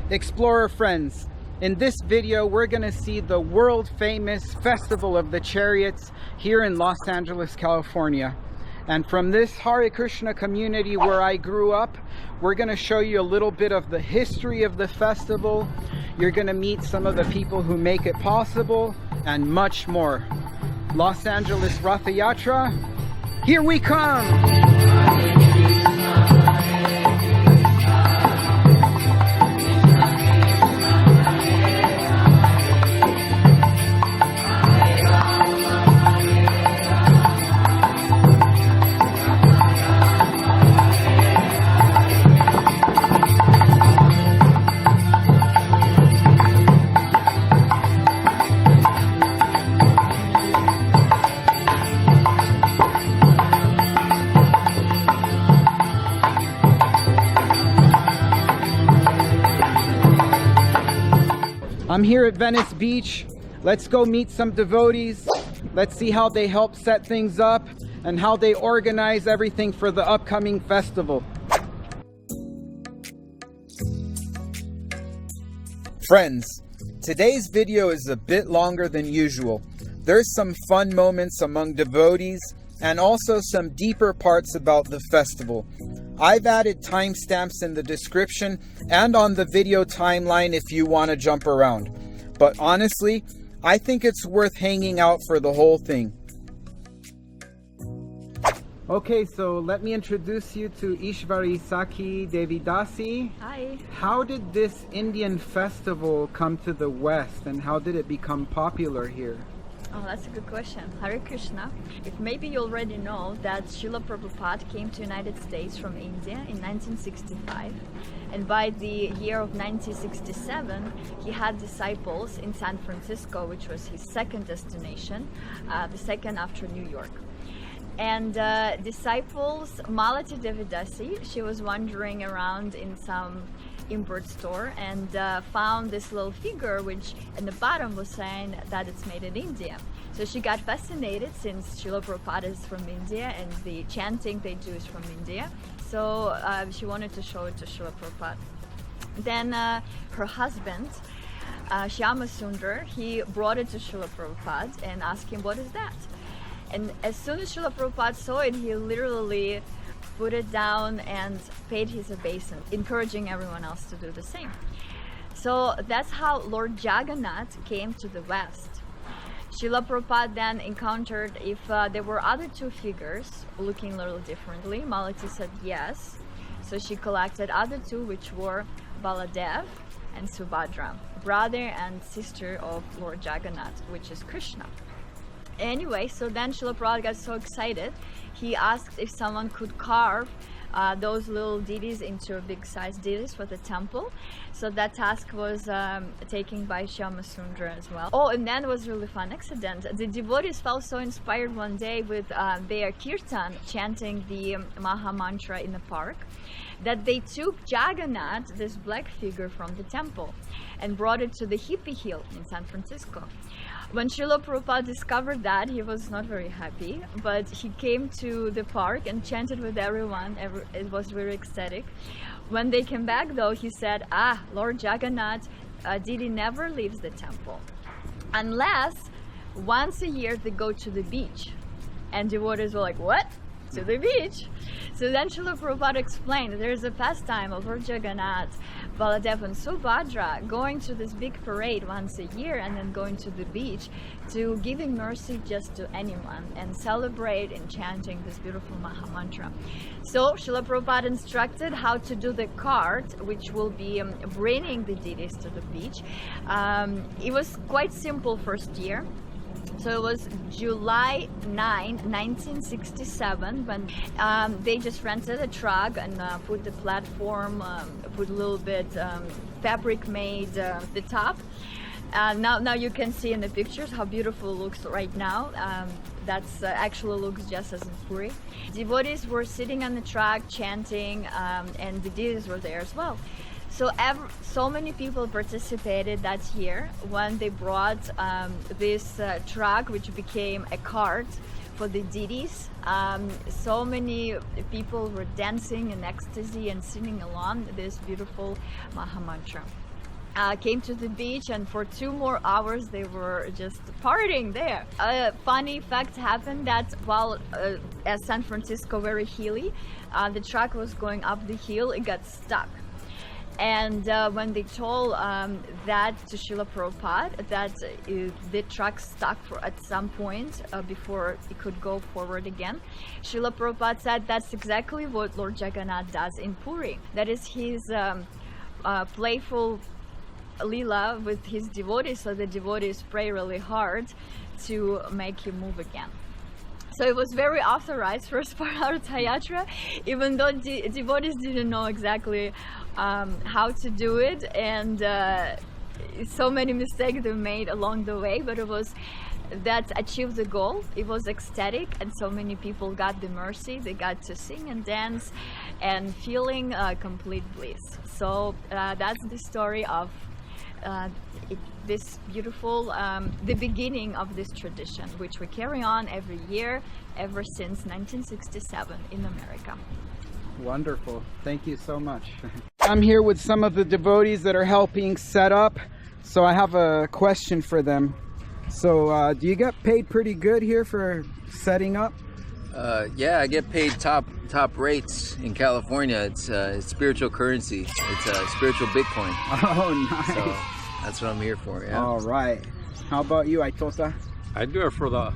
Explorer friends, in this video we're going to see the world famous Festival of the Chariots here in Los Angeles, California. And from this Hare Krishna community where I grew up, we're going to show you a little bit of the history of the festival. You're going to meet some of the people who make it possible and much more. Los Angeles Ratha Yatra, here we come! I'm here at Venice Beach. Let's go meet some devotees. Let's see how they help set things up and how they organize everything for the upcoming festival. Friends, today's video is a bit longer than usual. There's some fun moments among devotees and also some deeper parts about the festival. I've added timestamps in the description and on the video timeline if you want to jump around. But honestly, I think it's worth hanging out for the whole thing. Okay, so let me introduce you to Ishvari, Sakhi, Devi, Dasi. Hi. How did this Indian festival come to the West and how did it become popular here? Oh, that's a good question. Hare Krishna. If maybe you already know that Srila Prabhupada came to United States from India in 1965, and by the year of 1967 he had disciples in San Francisco, which was his second destination, the second after New York. And disciples, Malati Devi Dasi, she was wandering around in some import store and found this little figure which in the bottom was saying that it's made in India. So she got fascinated since Srila Prabhupada is from India and the chanting they do is from India. So she wanted to show it to Srila Prabhupada. Then her husband, Shyama Sundar, he brought it to Srila Prabhupada and asked him, what is that? And as soon as Srila Prabhupada saw it, he literally put it down and paid his obeisance, encouraging everyone else to do the same. So that's how Lord Jagannath came to the West. Srila Prabhupada then encountered if there were other two figures looking a little differently. Malati said yes. So she collected other two, which were Baladev and Subhadra, brother and sister of Lord Jagannath, which is Krishna. Anyway, so then Srila Prabhupada got so excited, he asked if someone could carve those little deities into big size deities for the temple. So that task was taken by Shyama Sundar as well. Oh, and then it was a really fun accident. The devotees felt so inspired one day with their kirtan, chanting the Maha mantra in the park, that they took Jagannath, this black figure, from the temple and brought it to the Hippie Hill in San Francisco. When Srila Prabhupada discovered that, he was not very happy, but he came to the park and chanted with everyone. It was very ecstatic. When they came back though, he said, Lord Jagannath deity never leaves the temple unless once a year they go to the beach. And devotees were like, what? To the beach? So then Srila Prabhupada explained there is a pastime of Lord Jagannath, Baladev and Subhadra going to this big parade once a year and then going to the beach to giving mercy just to anyone and celebrate and chanting this beautiful Maha mantra. So Srila Prabhupada instructed how to do the cart, which will be bringing the deities to the beach. It was quite simple first year. So it was July 9, 1967, when they just rented a truck and put the platform, put a little bit fabric made the top. Now you can see in the pictures how beautiful it looks right now. That's actually looks just as in Puri. Devotees were sitting on the truck chanting, and the deities were there as well. So many people participated that year when they brought this truck, which became a cart for the deities. So many people were dancing in ecstasy and singing along this beautiful Maha mantra. came to the beach, and for 2 more hours they were just partying there. A funny fact happened that while as San Francisco very hilly, the truck was going up the hill, it got stuck. And when they told that to Srila Prabhupada, that the truck stuck at some point before it could go forward again, Srila Prabhupada said that's exactly what Lord Jagannath does in Puri. That is his playful lila with his devotees, so the devotees pray really hard to make him move again. So it was very authorized for Ratha Yatra, even though devotees didn't know exactly how to do it, and so many mistakes they made along the way, but it was that achieved the goal. It was ecstatic, and so many people got the mercy. They got to sing and dance and feeling complete bliss. So that's the story of this beautiful, the beginning of this tradition, which we carry on every year ever since 1967 in America. Wonderful. Thank you so much. I'm here with some of the devotees that are helping set up. So I have a question for them. So do you get paid pretty good here for setting up? Yeah, I get paid top rates in California. It's spiritual currency. It's spiritual Bitcoin. Oh, nice. So that's what I'm here for. Yeah. All right. How about you, Aitota? I do it for the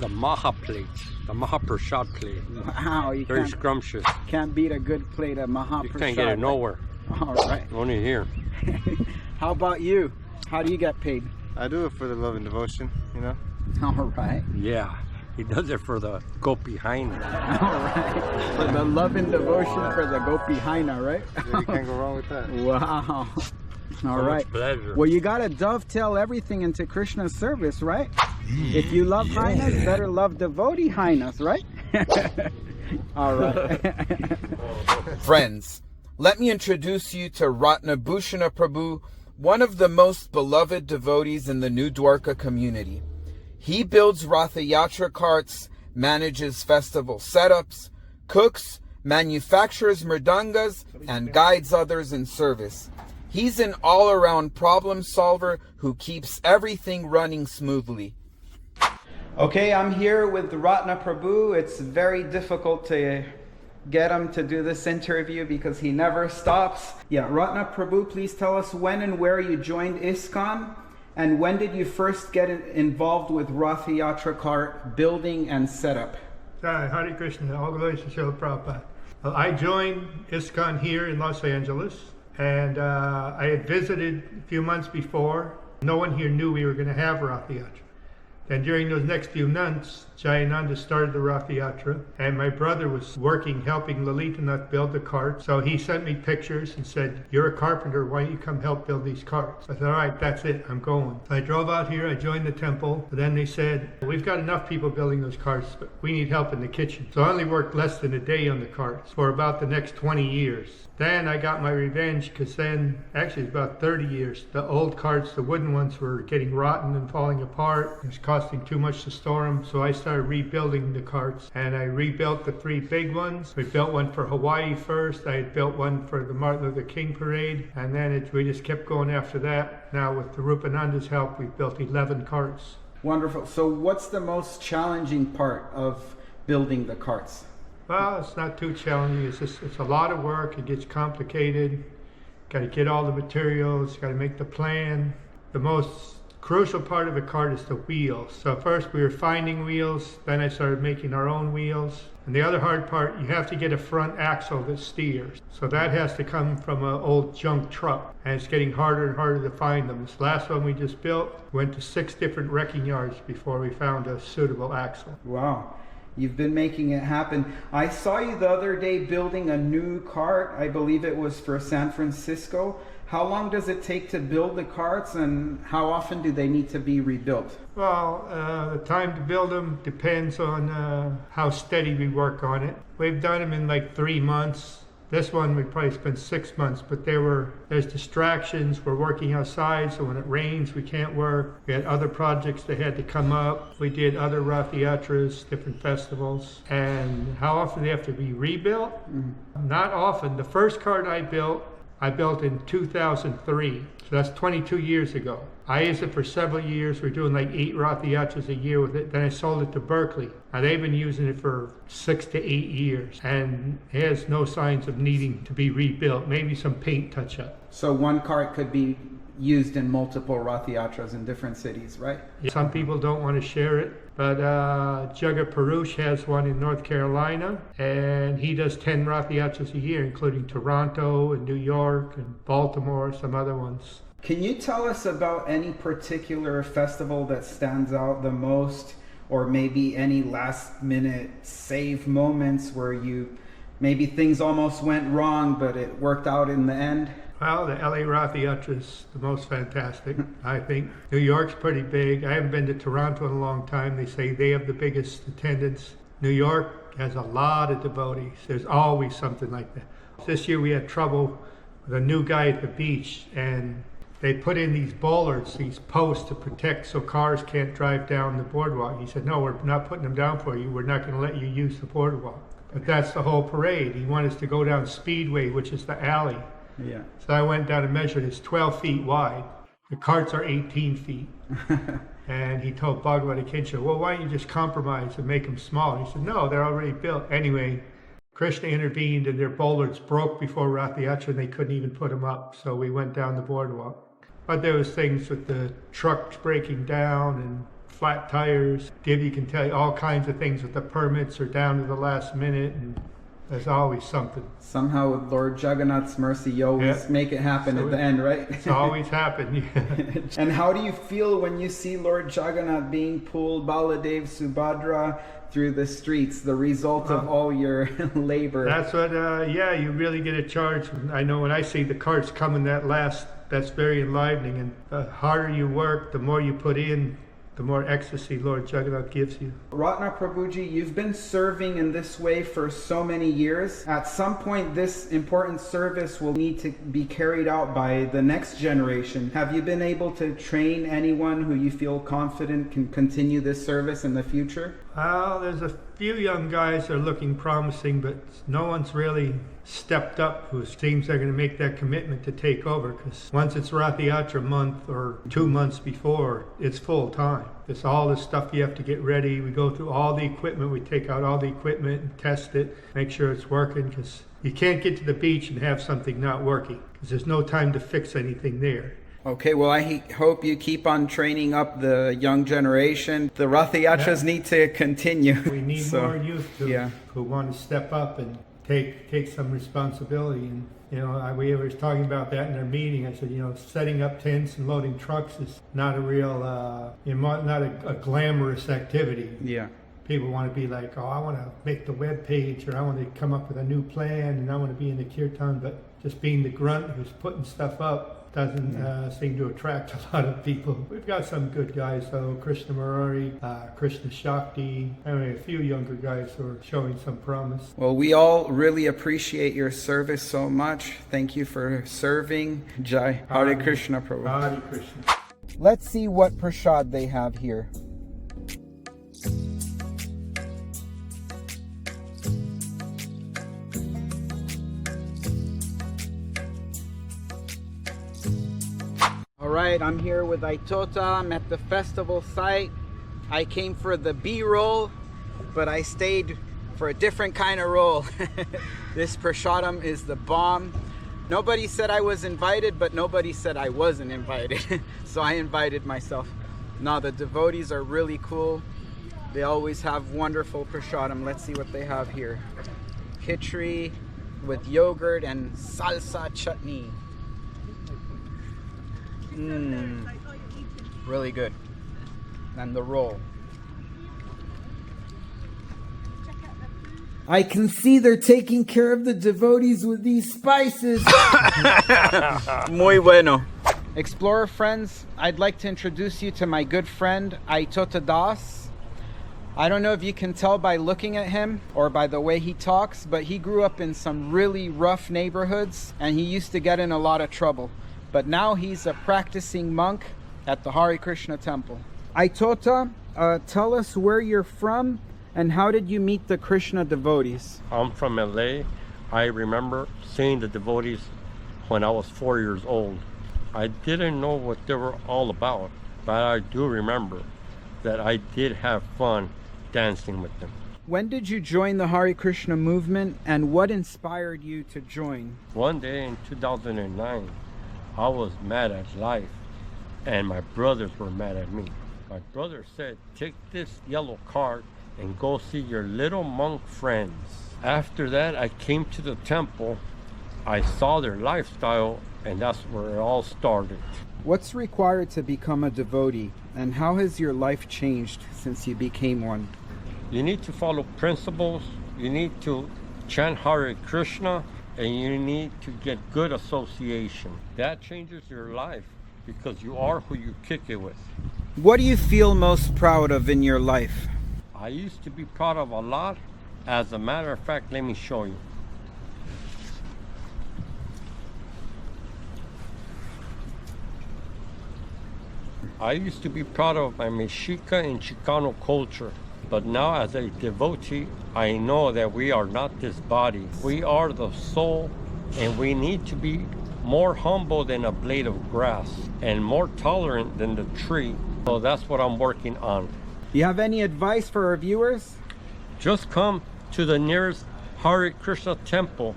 Maha plate, the Maha prasad plate. Wow, you Very scrumptious. can't beat a good plate of Maha You prasad. can't get it nowhere. All right. Only here. How about you? How do you get paid? I do it for the love and devotion, you know. All right. Yeah, he does it for the Gopi Haina. All right. For the love and devotion for the Gopi Haina, right? Yeah, you can't go wrong with that. Wow. All right. Pleasure. Well, you got to dovetail everything into Krishna's service, right? If you love Hainas, better love devotee Hainas, right? All right. Friends, let me introduce you to Ratnabhushana Prabhu, one of the most beloved devotees in the New Dwaraka community. He builds Ratha Yatra carts, manages festival setups, cooks, manufactures mridangas, and guides others in service. He's an all-around problem solver who keeps everything running smoothly. Okay, I'm here with Ratna Prabhu. It's very difficult to get him to do this interview because he never stops. Yeah, Ratna Prabhu, please tell us when and where you joined ISKCON, and when did you first get involved with Ratha Yatra cart building and setup? Hare Krishna, all glory to Srila Prabhupada. Well, I joined ISKCON here in Los Angeles, and I had visited a few months before. No one here knew we were going to have Ratha Yatra. And during those next few months, Jayananda started the Ratha Yatra, and my brother was helping Lalitanath build the cart. So he sent me pictures and said, "You're a carpenter, why don't you come help build these carts?" I said, "All right, that's it, I'm going." So I drove out here, I joined the temple, but then they said, "We've got enough people building those carts, but we need help in the kitchen." So I only worked less than a day on the carts for about the next 20 years. Then I got my revenge, because then, actually it's about 30 years, the old carts, the wooden ones, were getting rotten and falling apart. It was costing too much to store them, so I started rebuilding the carts, and I rebuilt the 3 big ones. We built one for Hawaii first, I had built one for the Martin Luther King Parade, and then we just kept going after that. Now with the Rupananda's help, we've built 11 carts. Wonderful. So what's the most challenging part of building the carts? Well, it's not too challenging. It's a lot of work. It gets complicated. Got to get all the materials. Got to make the plan. The most crucial part of the cart is the wheels. So first we were finding wheels. Then I started making our own wheels. And the other hard part, you have to get a front axle that steers. So that has to come from an old junk truck. And it's getting harder and harder to find them. This last one we just built went to 6 different wrecking yards before we found a suitable axle. Wow. You've been making it happen. I saw you the other day building a new cart. I believe it was for San Francisco. How long does it take to build the carts, and how often do they need to be rebuilt? Well, the time to build them depends on how steady we work on it. We've done them in like 3 months. This one we probably spent 6 months, but there's distractions. We're working outside, so when it rains, we can't work. We had other projects that had to come up. We did other Ratha Yatras, different festivals. And how often they have to be rebuilt? Not often. The first cart I built, I built in 2003, so that's 22 years ago. I used it for several years. We're doing like 8 Ratha Yatras a year with it. Then I sold it to Berkeley. Now they've been using it for 6 to 8 years, and it has no signs of needing to be rebuilt. Maybe some paint touch-up. So one cart could be used in multiple Ratha Yatras in different cities, right? Some people don't want to share it, but Jagat Parush has one in North Carolina, and he does 10 Ratha Yatras a year, including Toronto and New York and Baltimore, some other ones. Can you tell us about any particular festival that stands out the most, or maybe any last minute save moments where maybe things almost went wrong but it worked out in the end? Well, the LA Ratha Yatra is the most fantastic, I think. New York's pretty big. I haven't been to Toronto in a long time. They say they have the biggest attendance. New York has a lot of devotees. There's always something like that. This year we had trouble with a new guy at the beach, and they put in these bollards, these posts to protect so cars can't drive down the boardwalk. He said, no, we're not putting them down for you. We're not going to let you use the boardwalk. But that's the whole parade. He wanted us to go down Speedway, which is the alley. Yeah. So I went down and measured. It's 12 feet wide. The carts are 18 feet. And he told Bhagavata Kincha, well, why don't you just compromise and make them small? And he said, no, they're already built. Anyway, Krishna intervened and their bollards broke before Ratha Yatra and they couldn't even put them up. So we went down the boardwalk. But there was things with the trucks breaking down and flat tires. Devi can tell you all kinds of things with the permits are down to the last minute, and there's always something. Somehow with Lord Jagannath's mercy, you always make it happen at the end, right? It's always happened. Yeah. And how do you feel when you see Lord Jagannath being pulled, Baladev, Subhadra, through the streets, the result of all your labor? That's what, yeah, you really get a charge. I know when I see the carts coming that's very enlivening. And the harder you work, the more you put in, the more ecstasy Lord Jagannath gives you. Ratna Prabhuji, you've been serving in this way for so many years. At some point, this important service will need to be carried out by the next generation. Have you been able to train anyone who you feel confident can continue this service in the future? Well, there's a few young guys that are looking promising, but no one's really stepped up who seems they're going to make that commitment to take over, because once it's Ratha Yatra month or 2 months before, it's full time. There's all this stuff you have to get ready. We go through all the equipment. We take out all the equipment and test it, make sure it's working, because you can't get to the beach and have something not working, because there's no time to fix anything there. Okay, well, I hope you keep on training up the young generation. The Ratha Yatras need to continue. We need more youth who want to step up and take some responsibility. And we were talking about that in our meeting. I said, setting up tents and loading trucks is not a real, not a glamorous activity. Yeah. People want to be like, oh, I want to make the web page, or I want to come up with a new plan, and I want to be in the kirtan. But just being the grunt who's putting stuff up doesn't seem to attract a lot of people. We've got some good guys though, Krishna Murari, Krishna Shakti, a few younger guys who are showing some promise. Well, we all really appreciate your service so much. Thank you for serving. Jai. Hare Krishna Prabhu. Hare Krishna. Let's see what prasad they have here. Alright, I'm here with Aitota. I'm at the festival site. I came for the B-roll, but I stayed for a different kind of roll. This prasadam is the bomb. Nobody said I was invited, but nobody said I wasn't invited. So I invited myself. Now the devotees are really cool. They always have wonderful prasadam. Let's see what they have here. Khichdi with yogurt and salsa chutney. Really good. And the roll. I can see they're taking care of the devotees with these spices. Muy bueno. Explorer friends, I'd like to introduce you to my good friend Aitota Das. I don't know if you can tell by looking at him or by the way he talks, but he grew up in some really rough neighborhoods and he used to get in a lot of trouble. But now he's a practicing monk at the Hare Krishna temple. Aitota, tell us where you're from and how did you meet the Krishna devotees? I'm from LA. I remember seeing the devotees when I was 4 years old. I didn't know what they were all about, but I do remember that I did have fun dancing with them. When did you join the Hare Krishna movement, and what inspired you to join? One day in 2009, I was mad at life, and my brothers were mad at me. My brother said, take this yellow card and go see your little monk friends. After that, I came to the temple. I saw their lifestyle, and that's where it all started. What's required to become a devotee, and how has your life changed since you became one? You need to follow principles, you need to chant Hare Krishna, and you need to get good association. That changes your life because you are who you kick it with. What do you feel most proud of in your life? I used to be proud of a lot. As a matter of fact, let me show you. I used to be proud of my Mexica and Chicano culture, but now as a devotee, I know that we are not this body. We are the soul, and we need to be more humble than a blade of grass and more tolerant than the tree. So that's what I'm working on. You have any advice for our viewers? Just come to the nearest Hare Krishna temple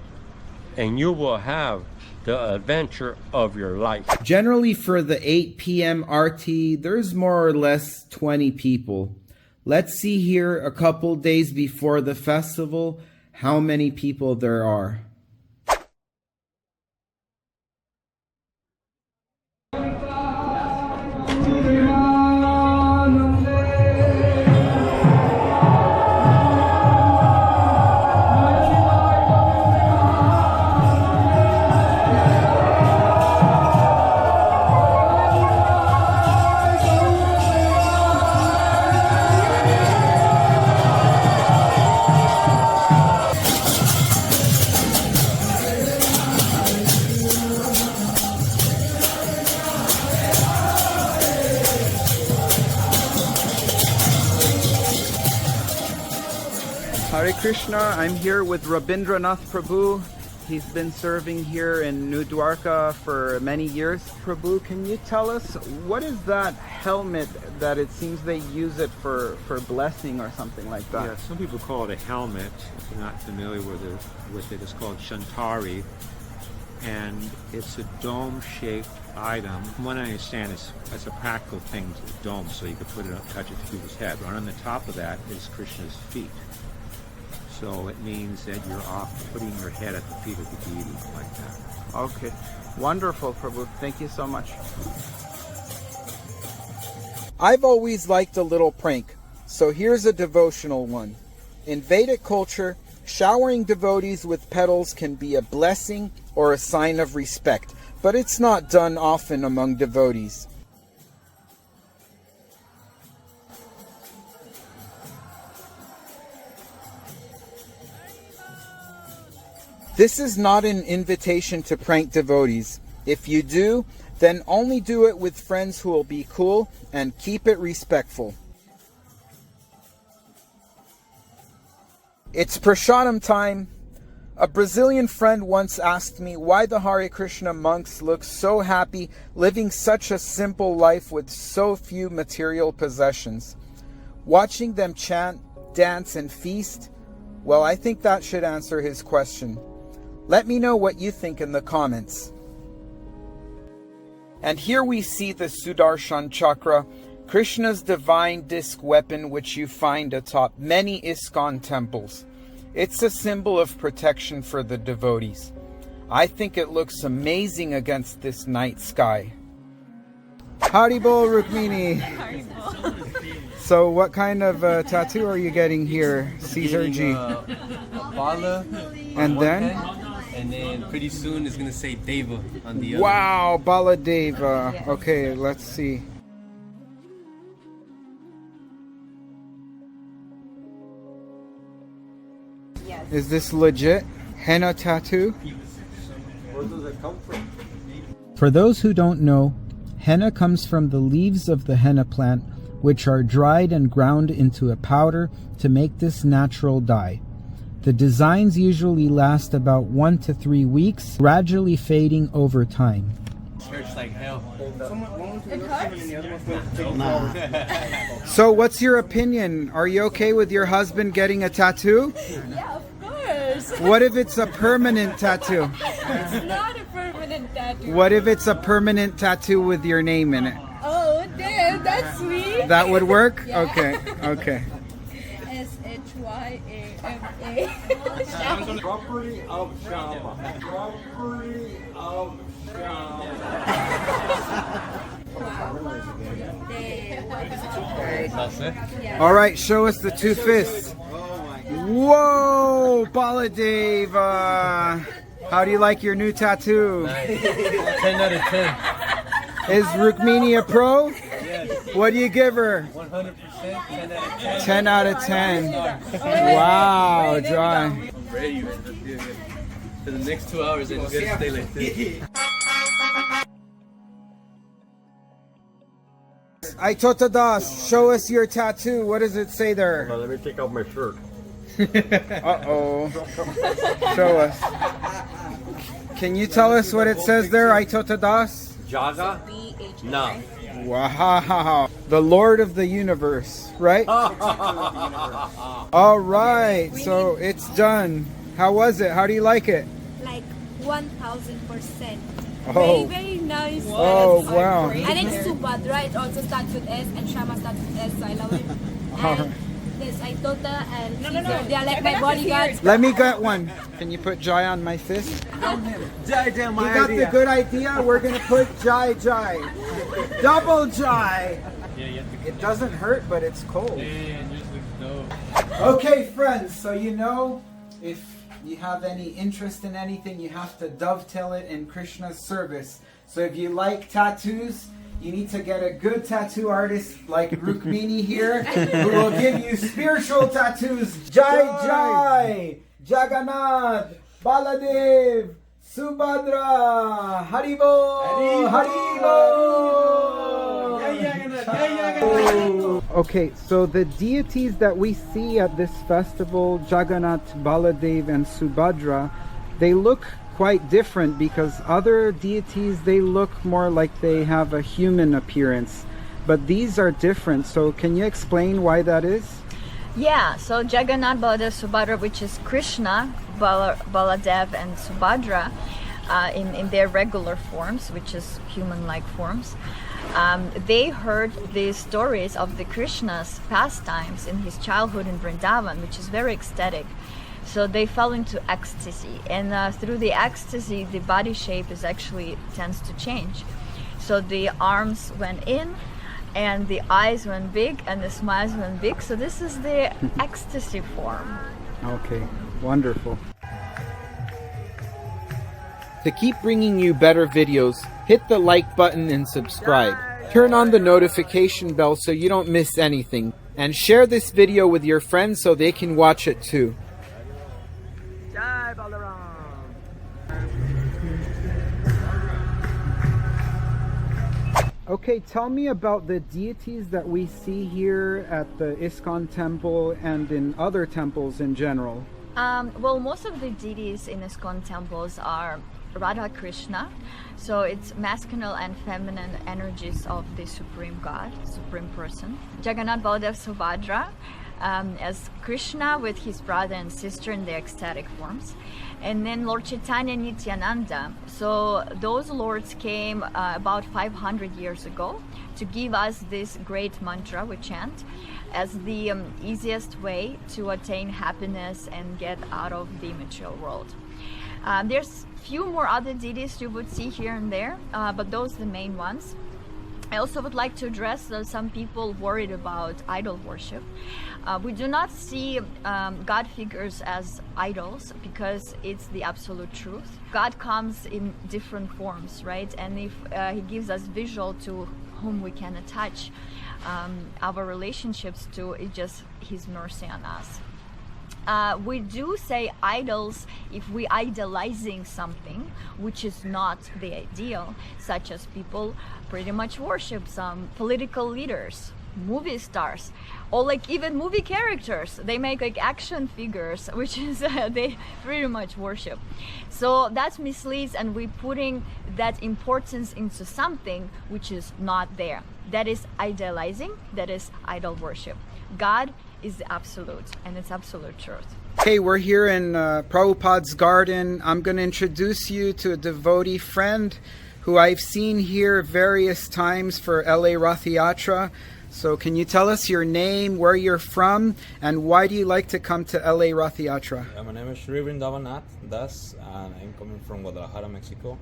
and you will have the adventure of your life. Generally for the 8 p.m. RT, there's more or less 20 people. Let's see here a couple days before the festival how many people there are. Hare Krishna, I'm here with Rabindranath Prabhu. He's been serving here in New Dwaraka for many years. Prabhu, can you tell us, what is that helmet that it seems they use it for blessing or something like that? Yeah, some people call it a helmet. If you're not familiar with it, it's called shantari. And it's a dome-shaped item. From what I understand, it's a practical thing, a dome, so you can put it up, touch it to people's head. Right on the top of that is Krishna's feet. So it means that you're off putting your head at the feet of the deity, like that. Okay, wonderful, Prabhu. Thank you so much. I've always liked a little prank, so here's a devotional one. In Vedic culture, showering devotees with petals can be a blessing or a sign of respect, but it's not done often among devotees. This is not an invitation to prank devotees. If you do, then only do it with friends who will be cool and keep it respectful. It's prasadam time. A Brazilian friend once asked me why the Hare Krishna monks look so happy living such a simple life with so few material possessions. Watching them chant, dance, and feast, well, I think that should answer his question. Let me know what you think in the comments. And here we see the Sudarshan Chakra, Krishna's divine disc weapon, which you find atop many ISKCON temples. It's a symbol of protection for the devotees. I think it looks amazing against this night sky. Haribol Rukmini! So what kind of tattoo are you getting here, Caesar G? Bala. And then? And then pretty soon it's going to say Deva on the other. Wow, Baladeva. Yes. Okay, let's see. Yes. Is this legit? Henna tattoo? Where does it come from? For those who don't know, henna comes from the leaves of the henna plant, which are dried and ground into a powder to make this natural dye. The designs usually last about 1 to 3 weeks, gradually fading over time. Church like hell. So what's your opinion? Are you okay with your husband getting a tattoo? Yeah, of course. What if it's a permanent tattoo? It's not a permanent tattoo. What if it's a permanent tattoo with your name in it? Oh, damn, that's sweet. That would work? Yeah. Okay, okay. SHYAMA. Property of Shama. Property of Shama. That's it. All right, show us the 2 fists. Whoa, Baladev. How do you like your new tattoo? 10 out of 10. Is Rukmini a pro? Yes. What do you give her? 100%. 10 out of 10. 10 out of 10. Wow, dry. I'm ready, man. Let's do it. For the next 2 hours, I just gotta stay like this. Aitota Das, show us your tattoo. What does it say there? Let me take off my shirt. Uh-oh. Show us. Can you tell us what it says there, Aitota Das? Jaga? No. Wow. The Lord of the Universe, right? All right. So it's done. How was it? How do you like it? Like 1000%. Oh. Very, very nice. Oh, wow. And it's Subhadra. It also starts with S, and Shama starts with S, so I love it. And there's Aitota and Caesar. They are like my bodyguards. Let me get one. Can you put Jai on my fist? Jai, damn, You got the good idea? We're going to put Jai. Double Jai. It doesn't hurt, but it's cold. Yeah, it just looks dope. Okay, friends, so you know, if you have any interest in anything, you have to dovetail it in Krishna's service. So if you like tattoos, you need to get a good tattoo artist like Rukmini here, who will give you spiritual tattoos. Jai, Jagannath, Baladev, Subhadra, Haribo, Haribo. Okay, so the deities that we see at this festival, Jagannath, Baladev, and Subhadra, they look quite different because other deities, they look more like they have a human appearance, but these are different. So can you explain why that is? Yeah, so Jagannath, Baladev, Subhadra, which is Krishna, Baladev, and Subhadra in their regular forms, which is human-like forms. They heard the stories of the Krishna's pastimes in his childhood in Vrindavan, which is very ecstatic. So they fell into ecstasy, and through the ecstasy, the body shape tends to change. So the arms went in, and the eyes went big, and the smiles went big. So this is the ecstasy form. Okay, wonderful. To keep bringing you better videos, hit the like button and subscribe. Turn on the notification bell so you don't miss anything. And share this video with your friends so they can watch it too. Okay, tell me about the deities that we see here at the ISKCON temple and in other temples in general. Well, most of the deities in ISKCON temples are Radha Krishna, so it's masculine and feminine energies of the Supreme God, Supreme Person. Jagannath, Baladev, Subhadra, as Krishna with his brother and sister in their ecstatic forms. And then Lord Chaitanya, Nityananda. So those lords came about 500 years ago to give us this great mantra we chant as the easiest way to attain happiness and get out of the material world. There's few more other deities you would see here and there, but those are the main ones. I also would like to address some people worried about idol worship. We do not see God figures as idols because it's the absolute truth. God comes in different forms, right? And if He gives us visual to whom we can attach our relationships to, it's just His mercy on us. We do say idols if we idolizing something which is not the ideal, such as people pretty much worship some political leaders, movie stars, or like even movie characters. They make like action figures, which is they pretty much worship. So that misleads, and we're putting that importance into something which is not there. That is idealizing, that is idol worship. God is the absolute, and it's absolute truth. Hey, we're here in Prabhupada's garden. I'm going to introduce you to a devotee friend who I've seen here various times for LA Ratha Yatra. So can you tell us your name, where you're from, and why do you like to come to LA Ratha Yatra? My name is Vrindavanath Dasi, and I'm coming from Guadalajara, Mexico.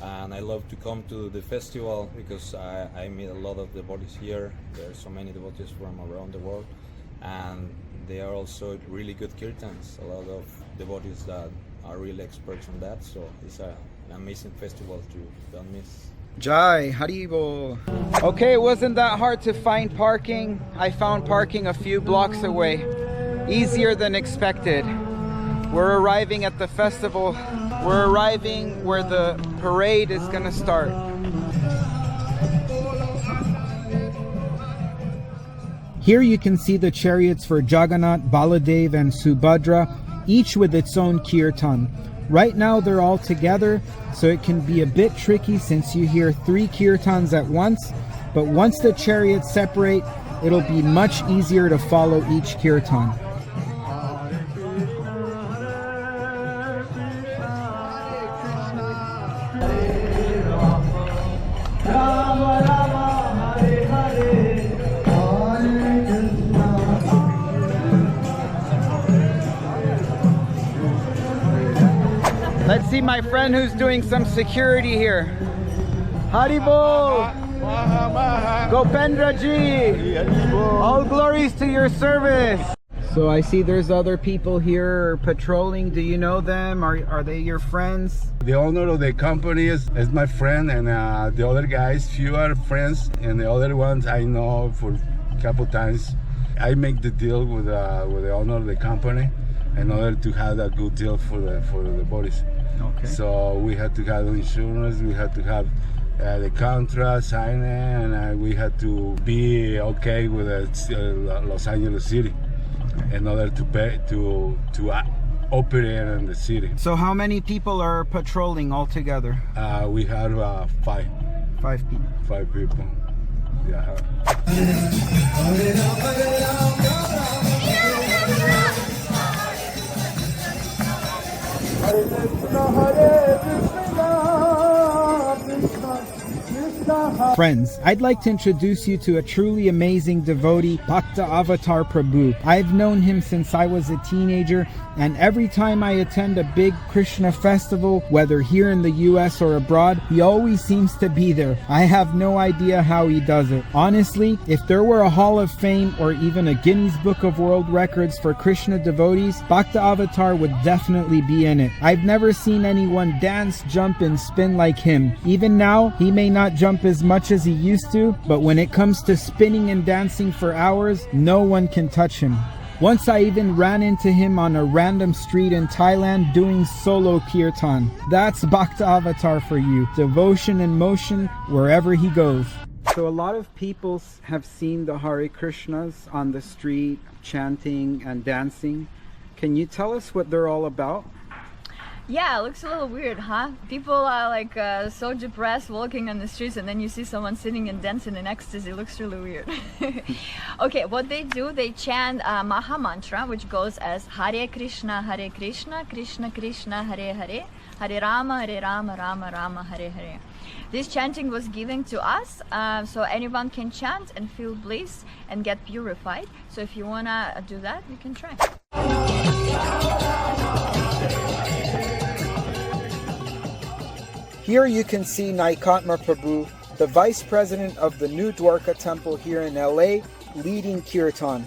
And I love to come to the festival because I meet a lot of devotees here. There are so many devotees from around the world, and they are also really good kirtans. A lot of devotees that are really experts on that, so it's an amazing festival to don't miss. Jai, Haribol. Okay, it wasn't that hard to find parking. I found parking a few blocks away. Easier than expected. We're arriving at the festival. We're arriving where the parade is gonna start. Here you can see the chariots for Jagannath, Baladev, and Subhadra, each with its own kirtan. Right now they're all together, so it can be a bit tricky since you hear 3 kirtans at once, but once the chariots separate, it'll be much easier to follow each kirtan. Let's see my friend who's doing some security here. Haribol! Gopendra Ji! All glories to your service! So I see there's other people here patrolling. Do you know them? Are they your friends? The owner of the company is my friend, and the other guys, few are friends, and the other ones I know for a couple times. I make the deal with the owner of the company in order to have a good deal for the bodies. Okay. So we had to have insurance, we had to have the contract signed, and we had to be okay with Los Angeles City in order to pay to operate in the city. So how many people are patrolling altogether? We have 5. 5 people. 5 people. Yeah. Friends, I'd like to introduce you to a truly amazing devotee, Bhakta Avatar Prabhu. I've known him since I was a teenager, and every time I attend a big Krishna festival, whether here in the US or abroad, he always seems to be there. I have no idea how he does it. Honestly, if there were a Hall of Fame or even a Guinness Book of World Records for Krishna devotees, Bhakta Avatar would definitely be in it. I've never seen anyone dance, jump, and spin like him. Even now, he may not jump as much as he used to, but when it comes to spinning and dancing for hours, no one can touch him. Once I even ran into him on a random street in Thailand doing solo kirtan. That's Bhakta Avatar for you. Devotion and motion wherever he goes. So a lot of people have seen the Hare Krishnas on the street chanting and dancing. Can you tell us what they're all about? Yeah, it looks a little weird, huh? People are like so depressed walking on the streets, and then you see someone sitting and dancing in ecstasy. It looks really weird. Okay, what they do, they chant Maha mantra, which goes as Hare Krishna, Krishna Krishna, Hare Hare, Hare Rama, Rama Rama, Hare Hare. This chanting was given to us, so anyone can chant and feel bliss and get purified. So if you wanna do that, you can try. Here you can see Naikatma Prabhu, the vice president of the new Dwaraka temple here in LA, leading kirtan.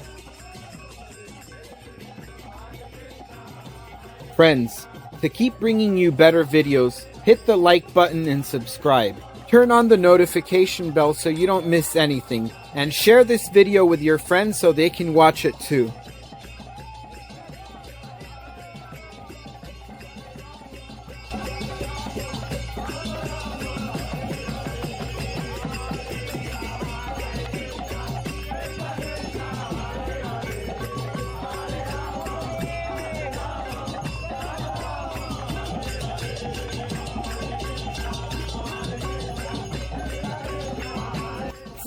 Friends, to keep bringing you better videos, hit the like button and subscribe. Turn on the notification bell so you don't miss anything, and share this video with your friends so they can watch it too.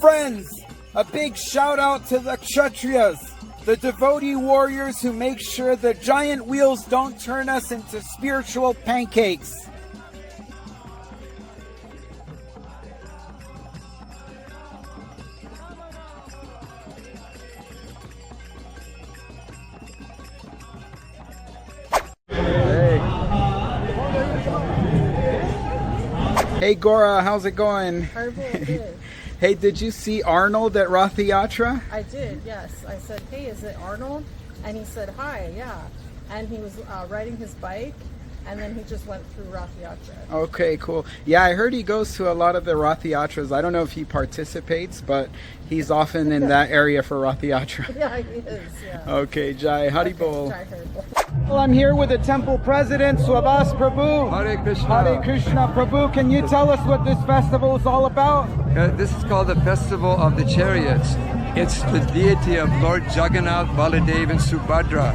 Friends, a big shout out to the kshatriyas, the devotee warriors who make sure the giant wheels don't turn us into spiritual pancakes. Hey Gaura, how's it going? Hey, did you see Arnold at Ratha Yatra? I did, yes. I said, hey, is it Arnold? And he said, hi, yeah. And he was riding his bike, and then he just went through Ratha Yatra. Okay, cool. Yeah, I heard he goes to a lot of the Ratha Yatras. I don't know if he participates, but he's often in that area for Ratha Yatra. Yeah, he is, yeah. Okay, Jai Haribol. Jai Haribol. Well, I'm here with the temple president, Svavasa Prabhu. Hare Krishna. Hare Krishna Prabhu. Can you tell us what this festival is all about? This is called the Festival of the Chariots. It's the deity of Lord Jagannath, Baladev, and Subhadra.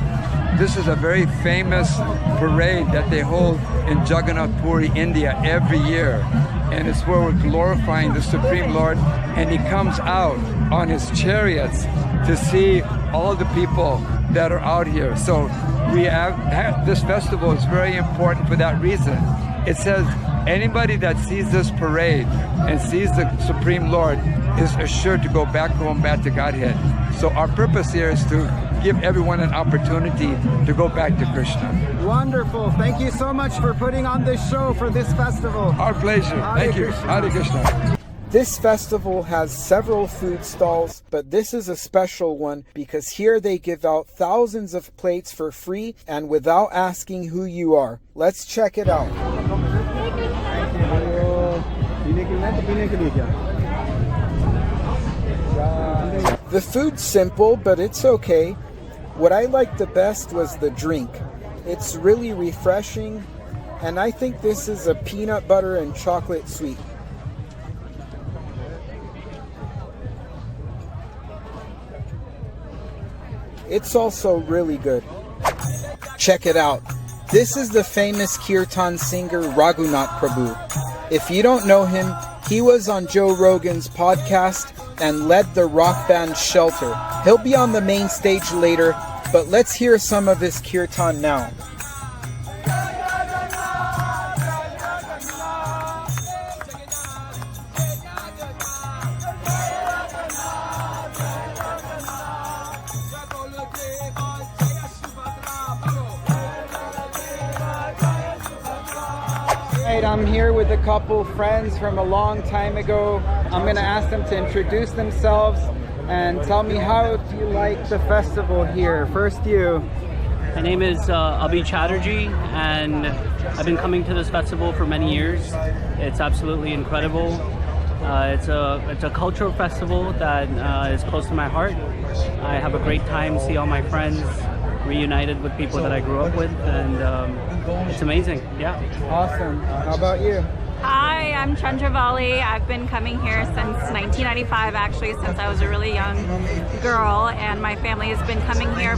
This is a very famous parade that they hold in Jagannath Puri, India, every year. And it's where we're glorifying the Supreme Lord. And he comes out on his chariots to see all the people that are out here. So we have this festival is very important for that reason. It says anybody that sees this parade and sees the Supreme Lord is assured to go back home, back to Godhead. So our purpose here is to give everyone an opportunity to go back to Krishna. Wonderful. Thank you so much for putting on this show for this festival. Our pleasure. Thank you. Hare Krishna. This festival has several food stalls, but this is a special one because here they give out thousands of plates for free and without asking who you are. Let's check it out. The food's simple, but it's okay. What I liked the best was the drink. It's really refreshing, and I think this is a peanut butter and chocolate sweet. It's also really good. Check it out. This is the famous kirtan singer Raghunath Prabhu. If you don't know him, he was on Joe Rogan's podcast and led the rock band Shelter. He'll be on the main stage later, but let's hear some of his kirtan now. I'm here with a couple friends from a long time ago. I'm going to ask them to introduce themselves and tell me, how do you like the festival here? First you. My name is Abhi Chatterjee, and I've been coming to this festival for many years. It's absolutely incredible. It's a cultural festival that is close to my heart. I have a great time, see all my friends reunited with people that I grew up with, and it's amazing. Yeah. Awesome. How about you? Hi, I'm Chandravali. I've been coming here since 1995, actually, since I was a really young girl, and my family has been coming here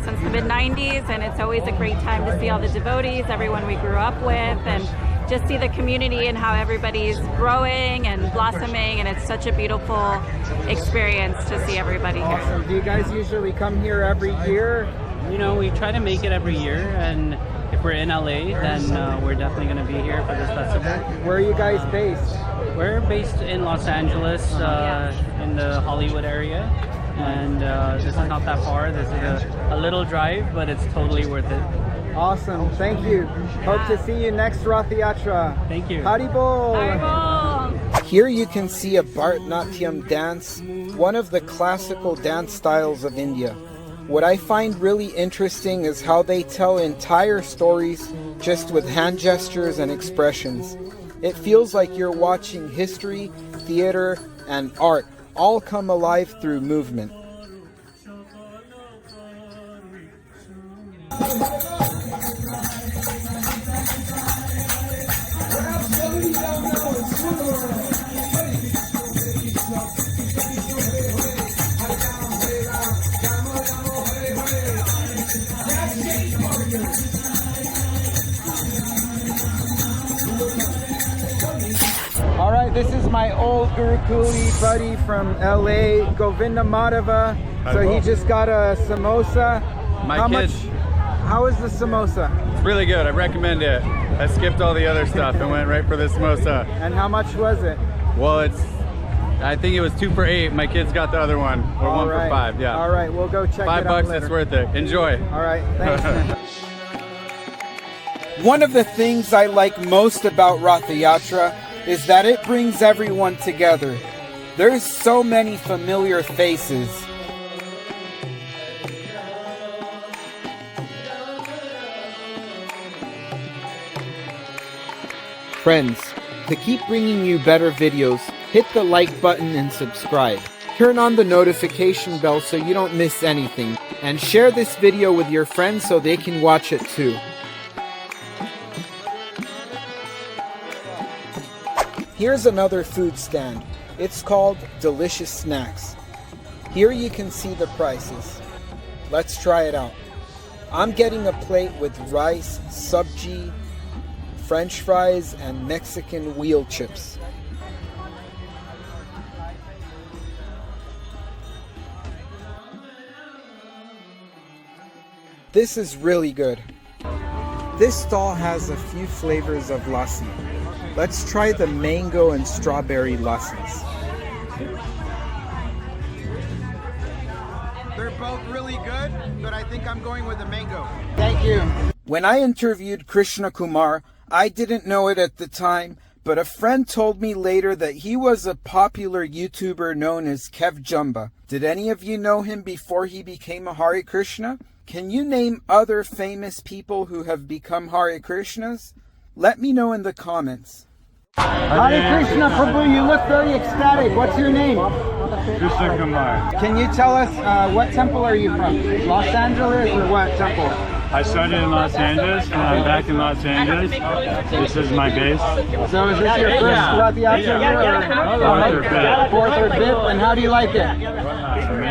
since the mid-90s, and it's always a great time to see all the devotees, everyone we grew up with, and just see the community and how everybody's growing and blossoming, and it's such a beautiful experience to see everybody here. Awesome. Do you guys usually come here every year? You know, we try to make it every year, and if we're in LA, then we're definitely going to be here for this festival. Where are you guys based? We're based in Los Angeles, in the Hollywood area, and this is not that far. This is a little drive, but it's totally worth it. Awesome, thank you. Hope to see you next Ratha Yatra. Thank you. Haribol! Haribol! Here you can see a Bharatanatyam dance, one of the classical dance styles of India. What I find really interesting is how they tell entire stories just with hand gestures and expressions. It feels like you're watching history, theater, and art all come alive through movement. this is my old Gurukuli buddy from LA, Govinda Madhava. So he just got a samosa. How is the samosa? It's really good. I recommend it. I skipped all the other stuff and went right for the samosa. And how much was it? Well, I think it was 2 for $8. My kids got the other one, or 1 for $5. Yeah. All right, we'll go check it out $5, later. it's worth it. Enjoy. All right, thanks. One of the things I like most about Ratha Yatra is that it brings everyone together. There's so many familiar faces. Friends, to keep bringing you better videos, hit the like button and subscribe. Turn on the notification bell so you don't miss anything, and share this video with your friends so they can watch it too. Here's another food stand. It's called Delicious Snacks. Here you can see the prices. Let's try it out. I'm getting a plate with rice, sabji, French fries, and Mexican wheel chips. This is really good. This stall has a few flavors of lassi. Let's try the mango and strawberry lassis. They're both really good, but I think I'm going with the mango. Thank you. When I interviewed Krishna Kumar, I didn't know it at the time, but a friend told me later that he was a popular YouTuber known as Kev Jumba. Did any of you know him before he became a Hare Krishna? Can you name other famous people who have become Hare Krishnas? Let me know in the comments. Hare Krishna Prabhu, you look very ecstatic. What's your name? Krishna Kumar. Can you tell us what temple are you from? Los Angeles or what temple? I started in Los Angeles and I'm back in Los Angeles. This is my base. So is this your first Ratha Yatra? Fourth or fifth? And how do you like it?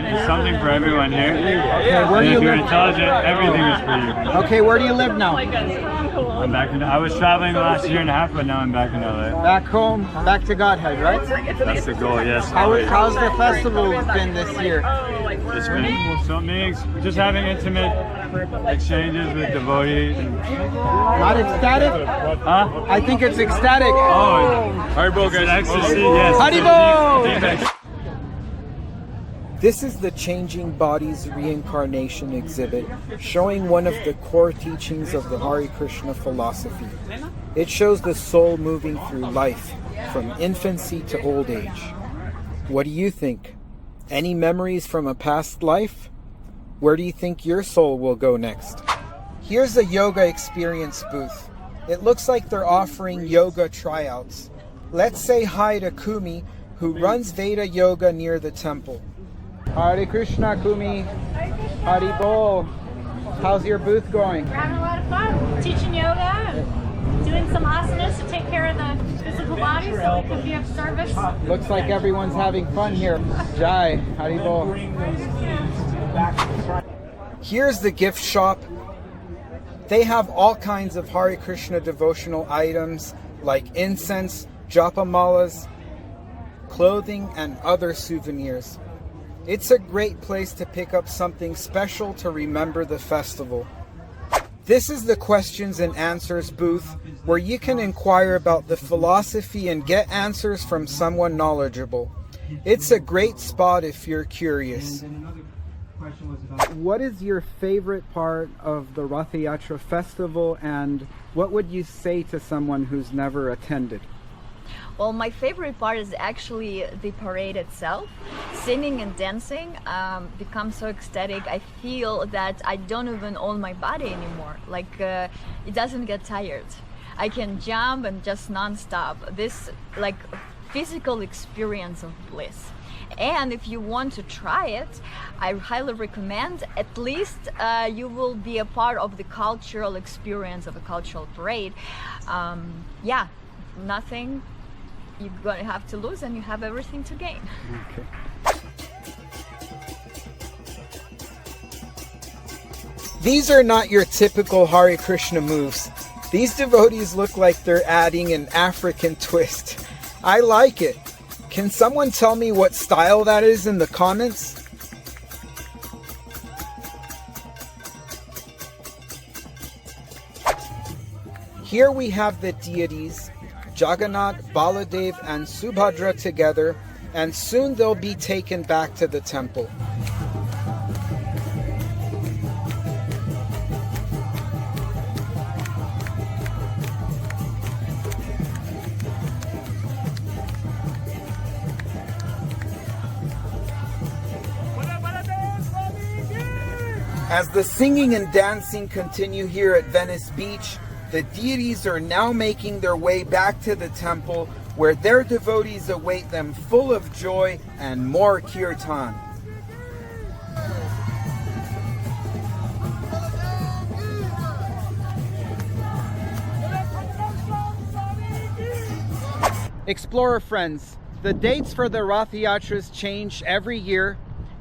It's something for everyone here. Okay, where and do if you you're live? intelligent, everything is for you. Okay, where do you live now? I'm back in. I was traveling the last year and a half, but now I'm back in LA. Back home, back to Godhead, right? That's the goal, yes. How's the festival been this year? It's been so many, just having intimate exchanges with devotees. Not ecstatic? Huh? I think it's ecstatic. Oh, Haribo guys. Ecstasy, yes. Haribo! This is the Changing Bodies Reincarnation exhibit, showing one of the core teachings of the Hare Krishna philosophy. It shows the soul moving through life, from infancy to old age. What do you think? Any memories from a past life? Where do you think your soul will go next? Here's a yoga experience booth. It looks like they're offering yoga tryouts. Let's say hi to Kumi, who runs Veda Yoga near the temple. Hare Krishna, Kumi. Hare Bol. How's your booth going? We're having a lot of fun. Teaching yoga, doing some asanas to take care of the physical body so we can be of service. Looks like everyone's having fun here. Jai, Hare Bol. Here's the gift shop. They have all kinds of Hare Krishna devotional items like incense, japa malas, clothing, and other souvenirs. It's a great place to pick up something special to remember the festival. This is the questions and answers booth where you can inquire about the philosophy and get answers from someone knowledgeable. It's a great spot if you're curious. What is your favorite part of the Ratha Yatra festival, and what would you say to someone who's never attended? Well, my favorite part is actually the parade itself. Singing and dancing becomes so ecstatic. I feel that I don't even own my body anymore. Like it doesn't get tired. I can jump and just non-stop. This like physical experience of bliss. And if you want to try it, I highly recommend. At least you will be a part of the cultural experience of a cultural parade. Yeah, nothing you're going to have to lose, and you have everything to gain. Okay. These are not your typical Hare Krishna moves. These devotees look like they're adding an African twist. I like it. Can someone tell me what style that is in the comments? Here we have the deities, Jagannath, Baladev, and Subhadra together, and soon they'll be taken back to the temple. As the singing and dancing continue here at Venice Beach, the deities are now making their way back to the temple where their devotees await them full of joy and more kirtan. Explorer friends, the dates for the Ratha Yatras change every year.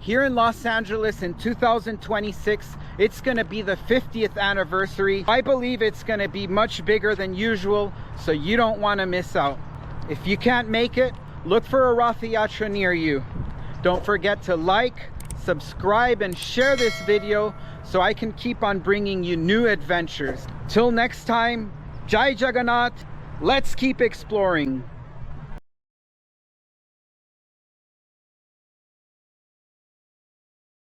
Here in Los Angeles in 2026, it's going to be the 50th anniversary. I believe it's going to be much bigger than usual, so you don't want to miss out. If you can't make it, look for a Ratha Yatra near you. Don't forget to like, subscribe, and share this video so I can keep on bringing you new adventures. Till next time, Jai Jagannath, let's keep exploring.